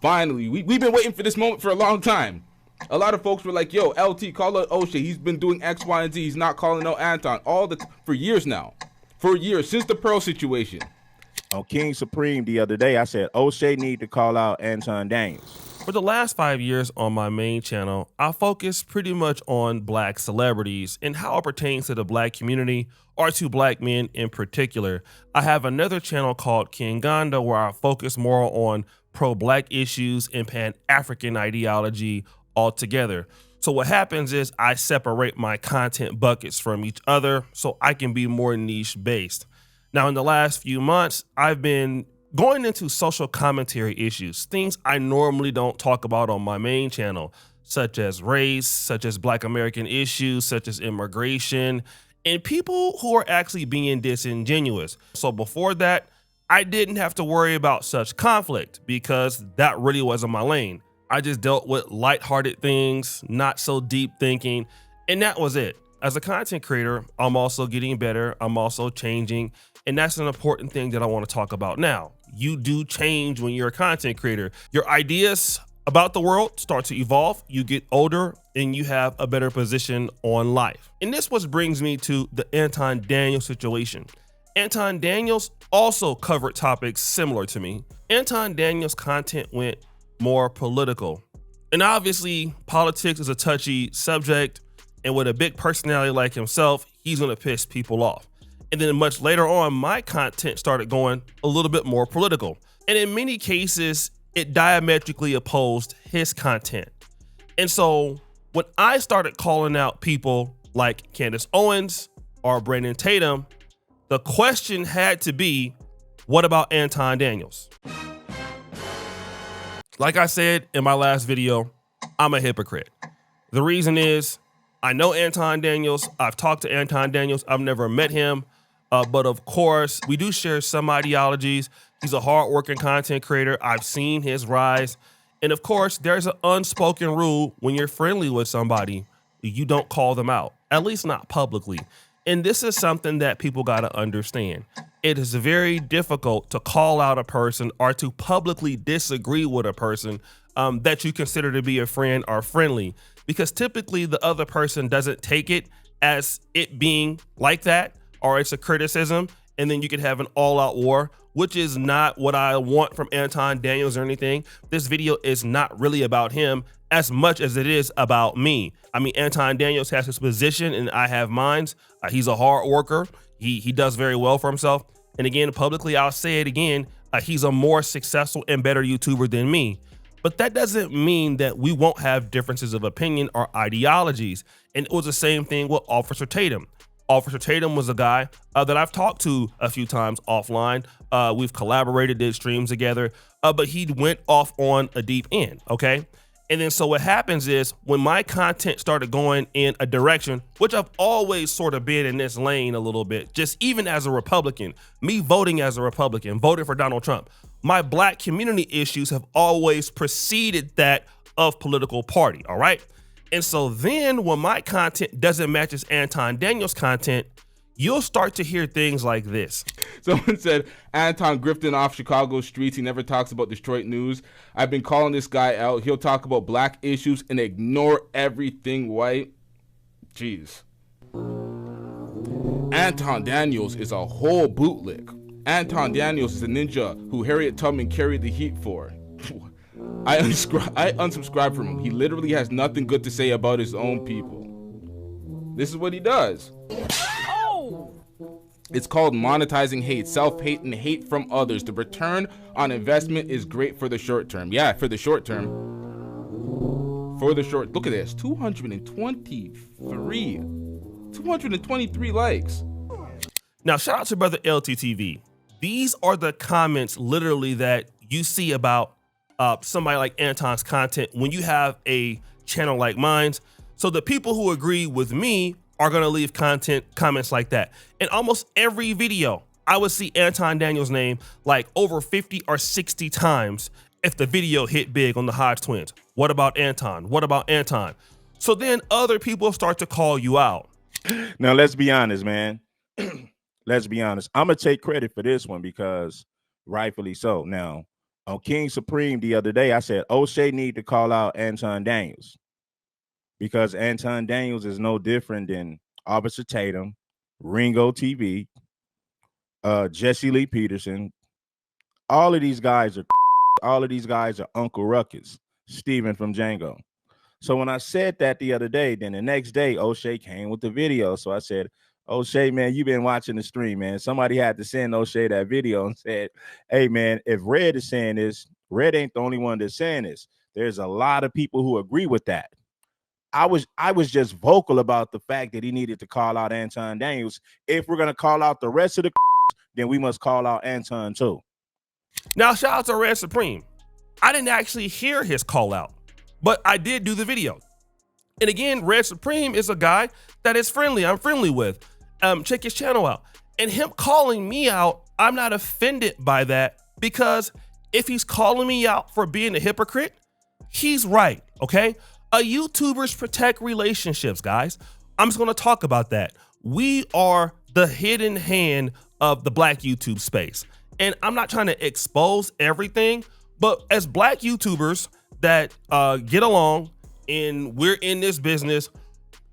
Finally, we've been waiting for this moment for a long time. A lot of folks were like, yo, LT, call out Oshay. He's been doing X, Y, and Z. He's not calling out Anton for years now. For years, since the Pearl situation. On King Supreme the other day, I said, Oshay need to call out Anton Daniels. For the last 5 years on my main channel, I focus pretty much on black celebrities and how it pertains to the black community or to black men in particular. I have another channel called King Gonda where I focus more on pro-black issues and Pan-African ideology altogether. So what happens is I separate my content buckets from each other so I can be more niche based. Now, in the last few months, I've been going into social commentary issues, things I normally don't talk about on my main channel, such as race, such as Black American issues, such as immigration, and people who are actually being disingenuous. So before that, I didn't have to worry about such conflict because that really wasn't my lane. I just dealt with lighthearted things, not so deep thinking, and that was it. As a content creator, I'm also getting better. I'm also changing. And that's an important thing that I want to talk about now. You do change when you're a content creator. Your ideas about the world start to evolve. You get older and you have a better position on life. And this what brings me to the Anton Daniels situation. Anton Daniels also covered topics similar to me. Anton Daniels' content went more political. And obviously, politics is a touchy subject. And with a big personality like himself, he's gonna piss people off. And then much later on, my content started going a little bit more political. And in many cases, it diametrically opposed his content. And so when I started calling out people like Candace Owens or Brandon Tatum, the question had to be, what about Anton Daniels? Like I said in my last video, I'm a hypocrite. The reason is, I know Anton Daniels. I've talked to Anton Daniels. I've never met him. But of course, we do share some ideologies. He's a hardworking content creator. I've seen his rise. And of course, there's an unspoken rule when you're friendly with somebody, you don't call them out, at least not publicly. And this is something that people got to understand. It is very difficult to call out a person or to publicly disagree with a person that you consider to be a friend or friendly, because typically the other person doesn't take it as it being like that, or it's a criticism, and then you could have an all-out war, which is not what I want from Anton Daniels or anything. This video is not really about him as much as it is about me. I mean, Anton Daniels has his position and I have mine. He's a hard worker. He does very well for himself. And again, publicly, I'll say it again, he's a more successful and better YouTuber than me. But that doesn't mean that we won't have differences of opinion or ideologies. And it was the same thing with Officer Tatum. Officer Tatum was a guy that I've talked to a few times offline. We've collaborated, did streams together, but he went off on a deep end, okay? And then so what happens is when my content started going in a direction, which I've always sort of been in this lane a little bit, just even as a Republican, me voting as a Republican, voting for Donald Trump, my black community issues have always preceded that of political party, all right? And so then when my content doesn't match as Anton Daniels' content, you'll start to hear things like this. Someone said, Anton grifting off Chicago streets. He never talks about Detroit news. I've been calling this guy out. He'll talk about black issues and ignore everything white. Jeez. Anton Daniels is a whole bootlick. Anton Daniels is a ninja who Harriet Tubman carried the heat for. I unsubscribe from him. He literally has nothing good to say about his own people. This is what he does. It's called monetizing hate, self-hate, and hate from others. The return on investment is great for the short term. Yeah, for the short term. Look at this, 223 likes. Now, shout out to brother LTTV. These are the comments literally that you see about somebody like Anton's content when you have a channel like mine. So the people who agree with me are gonna leave comments like that. In almost every video, I would see Anton Daniels' name like over 50 or 60 times if the video hit big on the Hodge twins. What about Anton? What about Anton? So then other people start to call you out. Now, let's be honest, man. Let's be honest. I'm gonna take credit for this one because rightfully so. Now, on King Supreme the other day, I said Oshay need to call out Anton Daniels because Anton Daniels is no different than Officer Tatum, Ringo TV, Jesse Lee Peterson. All of these guys are Uncle Ruckus, Steven from Django. So when I said that the other day, then the next day Oshay came with the video. So I said, Oshay, man, you've been watching the stream, man. Somebody had to send Oshay that video and said, hey, man, if Red is saying this, Red ain't the only one that's saying this. There's a lot of people who agree with that. I was just vocal about the fact that he needed to call out Anton Daniels. If we're going to call out the rest of the then we must call out Anton too. Now, shout out to Red Supreme. I didn't actually hear his call out, but I did do the video. And again, Red Supreme is a guy that is friendly. I'm friendly with. Check his channel out. And him calling me out, I'm not offended by that because if he's calling me out for being a hypocrite, he's right, okay? YouTubers protect relationships, guys. I'm just gonna talk about that. We are the hidden hand of the Black YouTube space. And I'm not trying to expose everything, but as Black YouTubers that get along and we're in this business,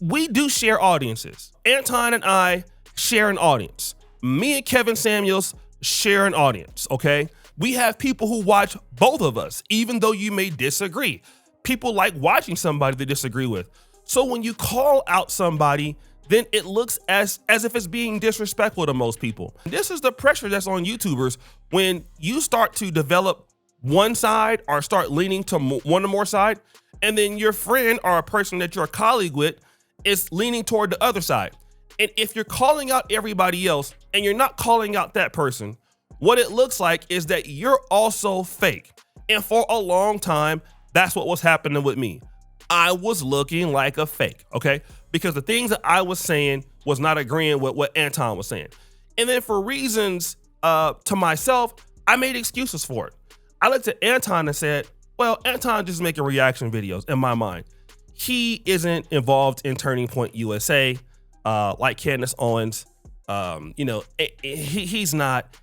we do share audiences. Anton and I share an audience. Me and Kevin Samuels share an audience, okay? We have people who watch both of us, even though you may disagree. People like watching somebody they disagree with. So when you call out somebody, then it looks as if it's being disrespectful to most people. This is the pressure that's on YouTubers when you start to develop one side or start leaning to one or more side, and then your friend or a person that you're a colleague with is leaning toward the other side. And if you're calling out everybody else and you're not calling out that person, what it looks like is that you're also fake. And for a long time, that's what was happening with me. I was looking like a fake, okay? Because the things that I was saying was not agreeing with what Anton was saying. And then for reasons to myself, I made excuses for it. I looked at Anton and said, well, Anton just making reaction videos in my mind. He isn't involved in Turning Point USA like Candace Owens. He's not,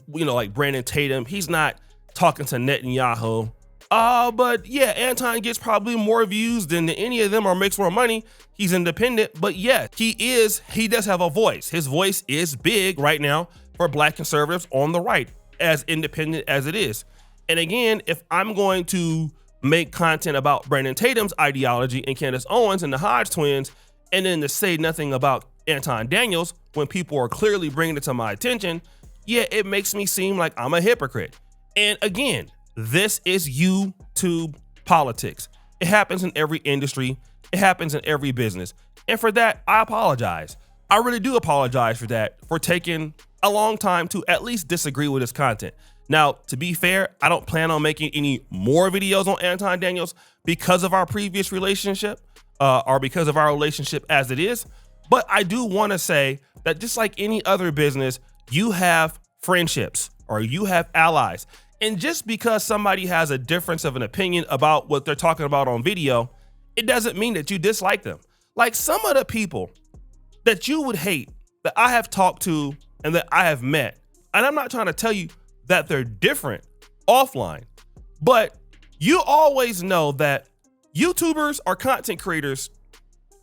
like Brandon Tatum. He's not talking to Netanyahu. But yeah, Anton gets probably more views than any of them or makes more money. He's independent, but yeah, he does have a voice. His voice is big right now for Black conservatives on the right, as independent as it is. And again, if I'm going to make content about Brandon Tatum's ideology and Candace Owens and the Hodge twins, and then to say nothing about Anton Daniels when people are clearly bringing it to my attention, yeah, it makes me seem like I'm a hypocrite. And again, this is YouTube politics. It happens in every industry. It happens in every business. And for that, I apologize. I really do apologize for that, for taking a long time to at least disagree with his content. Now, to be fair, I don't plan on making any more videos on Anton Daniels because of our previous relationship or because of our relationship as it is. But I do want to say that just like any other business, you have friendships or you have allies. And just because somebody has a difference of an opinion about what they're talking about on video, it doesn't mean that you dislike them. Like some of the people that you would hate that I have talked to and that I have met, and I'm not trying to tell you that they're different offline, but you always know that YouTubers or content creators,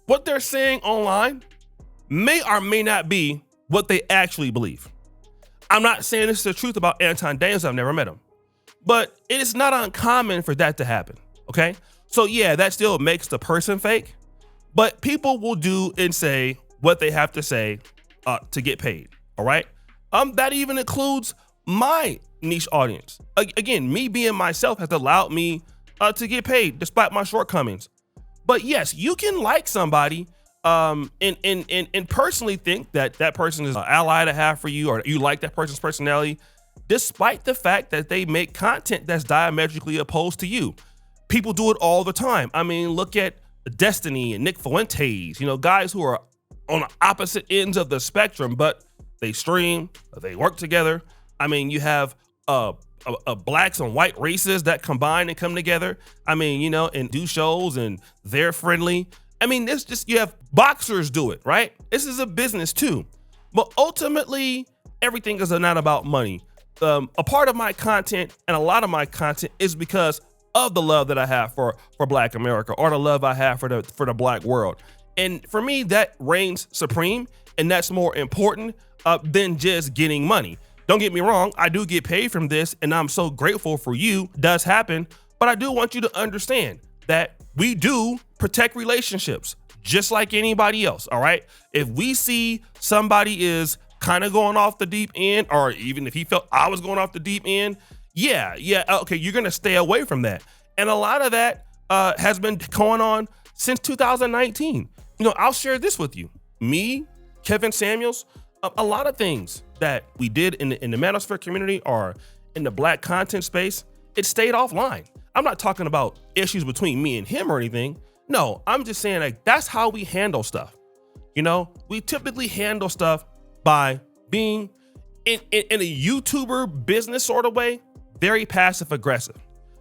what they're saying online may or may not be what they actually believe. I'm not saying this is the truth about Anton Daniels. I've never met him, but it is not uncommon for that to happen. Okay. So yeah, that still makes the person fake, but people will do and say what they have to say to get paid. All right. That even includes my niche audience. Again, me being myself has allowed me to get paid despite my shortcomings. But yes, you can like somebody and personally think that that person is an ally to have for you, or you like that person's personality, despite the fact that they make content that's diametrically opposed to you. People do it all the time. I mean, look at Destiny and Nick Fuentes, guys who are on the opposite ends of the spectrum, but they stream, they work together. I mean, you have blacks and white races that combine and come together. I mean, and do shows, and they're friendly. I mean, you have boxers do it, right? This is a business too. But ultimately, everything is not about money. a part of my content and a lot of my content is because of the love that I have for Black America, or the love I have for the Black world. And for me, that reigns supreme, and that's more important than just getting money. Don't get me wrong, I do get paid from this, and I'm so grateful for you. It does happen, but I do want you to understand that we do protect relationships just like anybody else, all right? If we see somebody is kind of going off the deep end, or even if he felt I was going off the deep end, yeah, okay, you're gonna stay away from that. And a lot of that has been going on since 2019. You know, I'll share this with you. Me, Kevin Samuels, a lot of things that we did in the Manosphere community or in the Black content space, it stayed offline. I'm not talking about issues between me and him or anything. No, I'm just saying, like, that's how we handle stuff. You know, we typically handle stuff by being in a YouTuber business sort of way, very passive aggressive.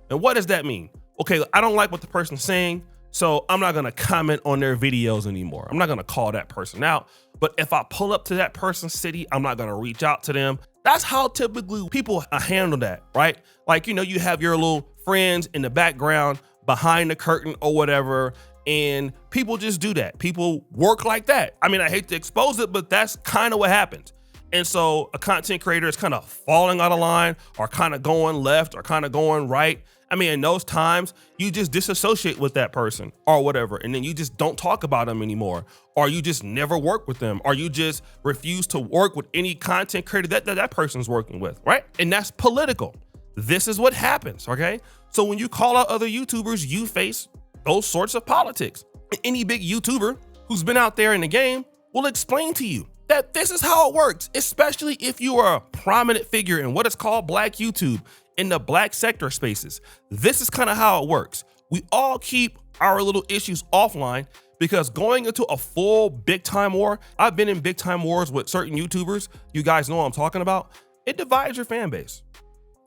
And what does that mean? Okay, I don't like what the person's saying, so I'm not gonna comment on their videos anymore. I'm not gonna call that person out. But if I pull up to that person's city, I'm not gonna reach out to them. That's how typically people handle that, right? Like, you know, you have your little friends in the background, behind the curtain or whatever, and people just do that. People work like that. I mean, I hate to expose it, but that's kind of what happens. And so a content creator is kind of falling out of line, or kind of going left, or kind of going right. I mean, in those times, you just disassociate with that person or whatever, and then you just don't talk about them anymore, or you just never work with them, or you just refuse to work with any content creator that person's working with, right? And that's political. This is what happens, okay? So when you call out other YouTubers, you face those sorts of politics. Any big YouTuber who's been out there in the game will explain to you that this is how it works, especially if you are a prominent figure in what is called Black YouTube, in the Black sector spaces. This is kind of how it works. We all keep our little issues offline, because going into a full big time war, I've been in big time wars with certain YouTubers, you guys know what I'm talking about, it divides your fan base.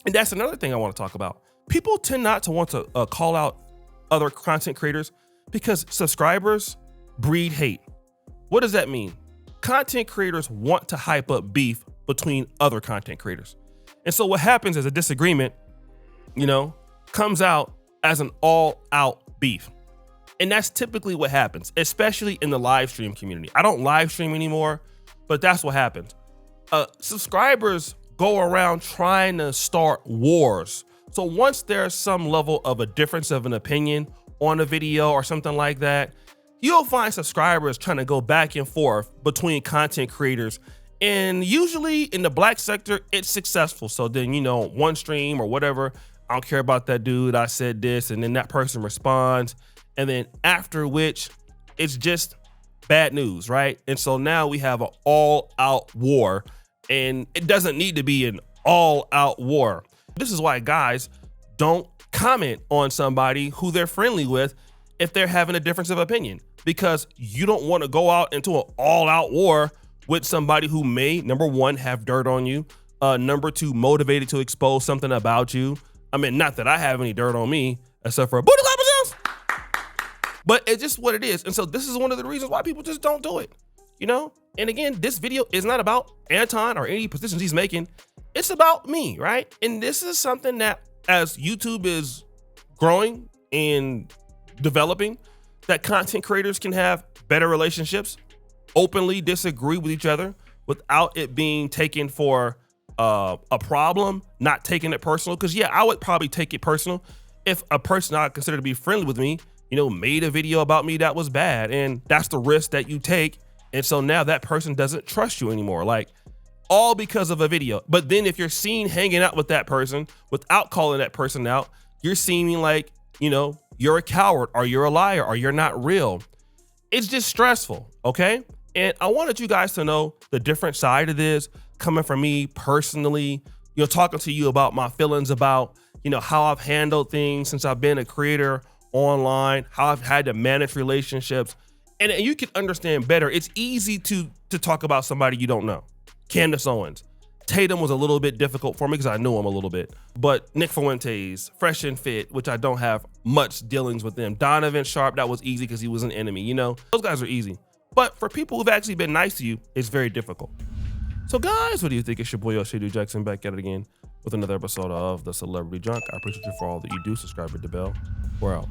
And that's another thing I want to talk about. People tend not to want to call out other content creators because subscribers breed hate. What does that mean? Content creators want to hype up beef between other content creators. And so what happens is a disagreement, you know, comes out as an all-out beef. And that's typically what happens, especially in the live stream community. I don't live stream anymore, but that's what happens. Subscribers go around trying to start wars. So once there's some level of a difference of an opinion on a video or something like that, you'll find subscribers trying to go back and forth between content creators. And usually in the Black sector, it's successful. So then, you know, one stream or whatever, I don't care about that dude, I said this, and then that person responds. And then after which, it's just bad news, right? And so now we have an all-out war, and it doesn't need to be an all-out war. This is why guys don't comment on somebody who they're friendly with if they're having a difference of opinion, because you don't want to go out into an all-out war with somebody who may, number one, have dirt on you, number two, motivated to expose something about you. I mean, not that I have any dirt on me, except for a booty clap myself, but it's just what it is. And so this is one of the reasons why people just don't do it, you know? And again, this video is not about Anton or any positions he's making. It's about me, right? And this is something that, as YouTube is growing and developing, that content creators can have better relationships, openly disagree with each other without it being taken for a problem, not taking it personal. Because yeah, I would probably take it personal if a person I consider to be friendly with me, you know, made a video about me that was bad, and that's the risk that you take. And so now that person doesn't trust you anymore, like all because of a video. But then if you're seen hanging out with that person without calling that person out, you're seeming like, you know, you're a coward, or you're a liar, or you're not real. It's just stressful, okay? And I wanted you guys to know the different side of this coming from me personally, you know, talking to you about my feelings about, you know, how I've handled things since I've been a creator online, how I've had to manage relationships. And you can understand better. It's easy to talk about somebody you don't know. Candace Owens. Tatum was a little bit difficult for me because I knew him a little bit. But Nick Fuentes, Fresh and Fit, which I don't have much dealings with them. Donovan Sharp, that was easy because he was an enemy, you know? Those guys are easy. But for people who've actually been nice to you, it's very difficult. So guys, what do you think? It's your boy Oshay Duke Jackson back at it again with another episode of The Celebrity Junk. I appreciate you for all that you do. Subscribe, hit the bell. We're out.